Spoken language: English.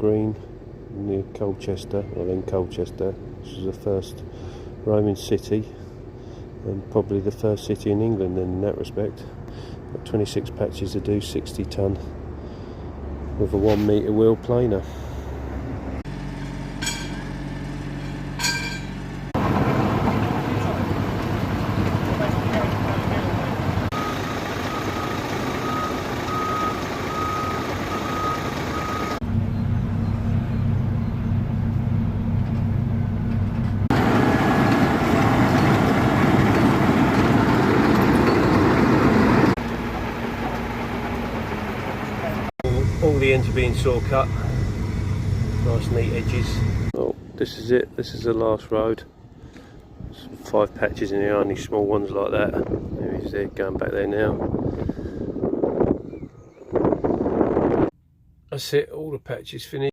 green near Colchester, well in Colchester, which was the first Roman city and probably the first city in England in that respect. Got 26 patches to do, 60 tonne with a 1 metre wheel planer. All the ends are being saw cut, nice neat edges. Oh, this is it, this is the last road. There's 5 patches in here, only small ones like that. There he is there, going back there now. That's it, all the patches finished.